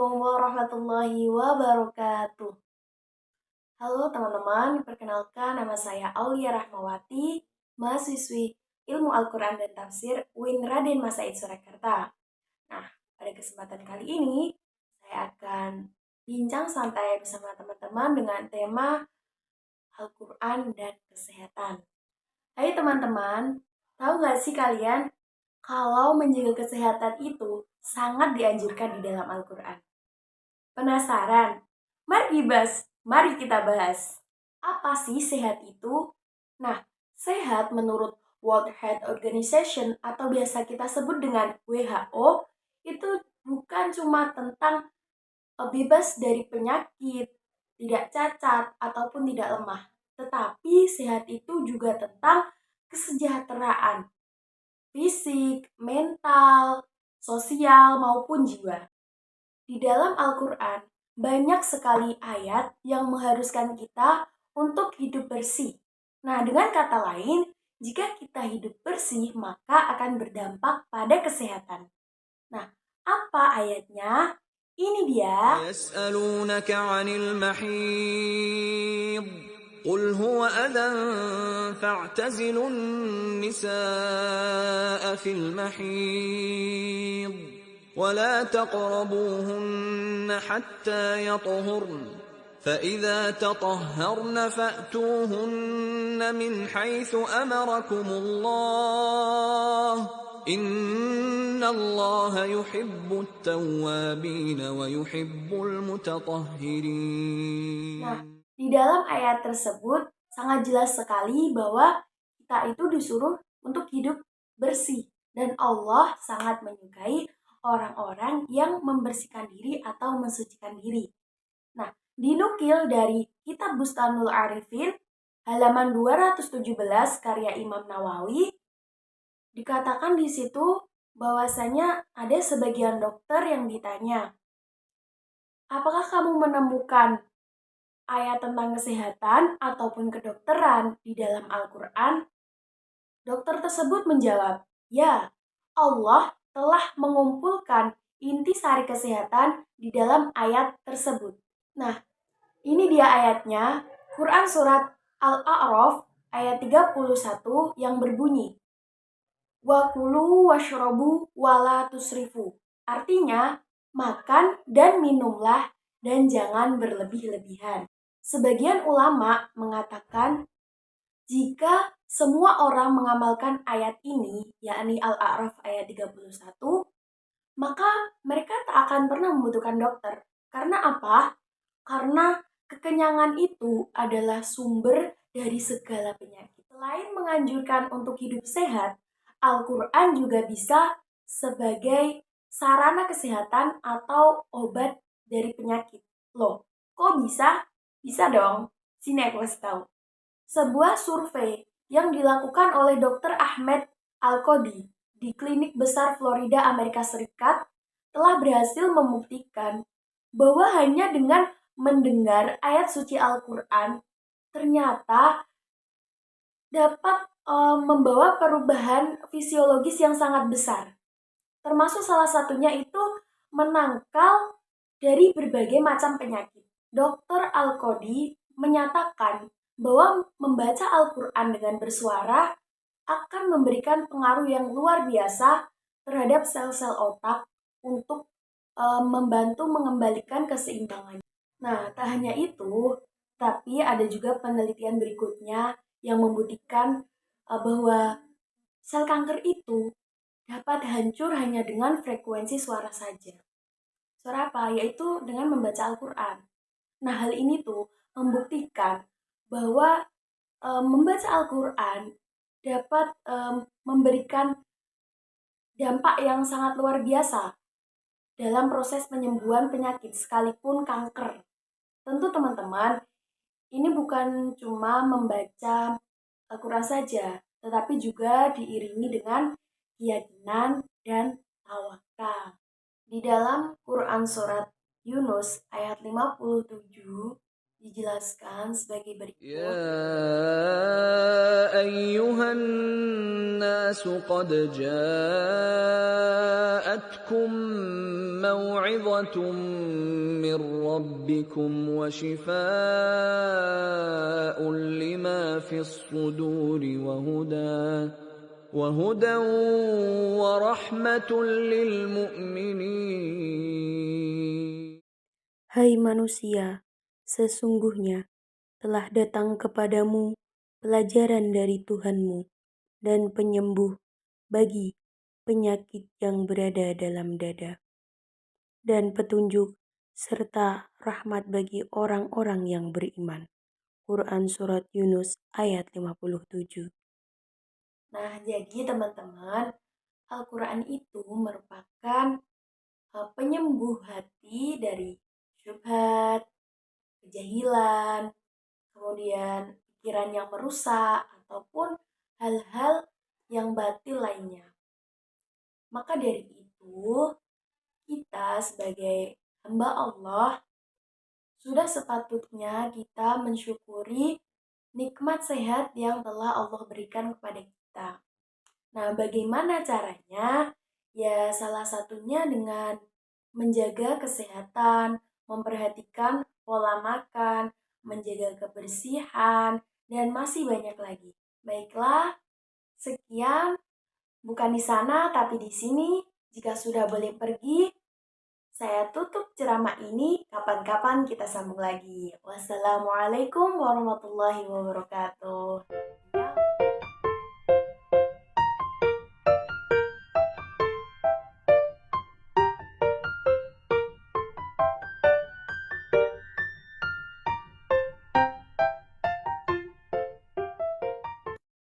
Assalamualaikum warahmatullahi wabarakatuh. Halo teman-teman, perkenalkan nama saya Aulia Rahmawati, mahasiswi Ilmu Al-Quran dan Tafsir UIN Raden Masaid Surakarta. Nah, pada kesempatan kali ini, saya akan bincang santai bersama teman-teman dengan tema Al-Quran dan Kesehatan. Hai teman-teman, tahu nggak sih kalian kalau menjaga kesehatan itu sangat dianjurkan di dalam Al-Quran? Penasaran? Mari kita bahas. Apa sih sehat itu? Nah, sehat menurut World Health Organization atau biasa kita sebut dengan WHO itu bukan cuma tentang bebas dari penyakit, tidak cacat, ataupun tidak lemah. Tetapi sehat itu juga tentang kesejahteraan fisik, mental, sosial, maupun jiwa. Di dalam Al-Quran, banyak sekali ayat yang mengharuskan kita untuk hidup bersih. Nah, dengan kata lain, jika kita hidup bersih, maka akan berdampak pada kesehatan. Nah, apa ayatnya? Ini dia. ويسألونك عن المحيض قل هو أذى فاعتزلوا النساء في المحيض ولا تقربوهن حتى يطهرن فإذا تطهرن فأتوهن من حيث أمركم الله Innallaha yuhibbut tawwabin wa yuhibbul Nah, mutatahhirin. di dalam ayat tersebut sangat jelas sekali bahwa kita itu disuruh untuk hidup bersih dan Allah sangat menyukai orang-orang yang membersihkan diri atau mensucikan diri. Nah, dinukil dari Kitab Bustanul Arifin halaman 217 karya Imam Nawawi dikatakan di situ bahwasanya ada sebagian dokter yang ditanya, apakah kamu menemukan ayat tentang kesehatan ataupun kedokteran di dalam Al-Quran? Dokter tersebut menjawab, ya, Allah telah mengumpulkan intisari kesehatan di dalam ayat tersebut. Nah, ini dia ayatnya, Quran Surat Al-A'raf ayat 31 yang berbunyi, Wa kulu washrobu wala tusrifu. Artinya, makan dan minumlah dan jangan berlebih-lebihan. Sebagian ulama mengatakan jika semua orang mengamalkan ayat ini, yakni Al-A'raf ayat 31, maka mereka tak akan pernah membutuhkan dokter. Karena apa? Karena kekenyangan itu adalah sumber dari segala penyakit. Selain menganjurkan untuk hidup sehat, Al-Quran juga bisa sebagai sarana kesehatan atau obat dari penyakit. Loh, kok bisa? Bisa dong. Sini aku kasih tahu. Sebuah survei yang dilakukan oleh Dr. Ahmed Al-Qodi di Klinik Besar Florida, Amerika Serikat, telah berhasil membuktikan bahwa hanya dengan mendengar ayat suci Al-Quran ternyata dapat membawa perubahan fisiologis yang sangat besar. Termasuk salah satunya itu menangkal dari berbagai macam penyakit. Dr. Al-Qodi menyatakan bahwa membaca Al-Quran dengan bersuara akan memberikan pengaruh yang luar biasa terhadap sel-sel otak untuk membantu mengembalikan keseimbangan. Nah, tak hanya itu, tapi ada juga penelitian berikutnya yang membuktikan bahwa sel kanker itu dapat hancur hanya dengan frekuensi suara saja. Suara apa? Yaitu dengan membaca Al-Quran. Nah, hal ini tuh membuktikan bahwa membaca Al-Quran dapat memberikan dampak yang sangat luar biasa dalam proses penyembuhan penyakit sekalipun kanker. Tentu teman-teman, ini bukan cuma membaca Al-Quran saja, tetapi juga diiringi dengan keyakinan dan tawakal. Di dalam Quran Surat Yunus ayat 57, Dijelaskan sebagai berikut. يا أيها الناس قد جاءتكم موعظة من ربكم وشفاء لما في الصدور وهدى ورحمة للمؤمنين. Hai manusia, sesungguhnya telah datang kepadamu pelajaran dari Tuhanmu dan penyembuh bagi penyakit yang berada dalam dada, dan petunjuk serta rahmat bagi orang-orang yang beriman. Quran Surat Yunus ayat 57. Nah, jadi teman-teman, Al-Quran itu merupakan penyembuh hati dari syubhat, kejahilan, kemudian pikiran yang merusak, ataupun hal-hal yang batil lainnya. Maka dari itu, kita sebagai hamba Allah sudah sepatutnya kita mensyukuri nikmat sehat yang telah Allah berikan kepada kita. Nah, bagaimana caranya? Ya, salah satunya dengan menjaga kesehatan, memperhatikan pola makan, menjaga kebersihan, dan masih banyak lagi. Baiklah, sekian. Bukan di sana, tapi di sini. Jika sudah boleh pergi, saya tutup ceramah ini. Kapan-kapan kita sambung lagi. Wassalamualaikum warahmatullahi wabarakatuh.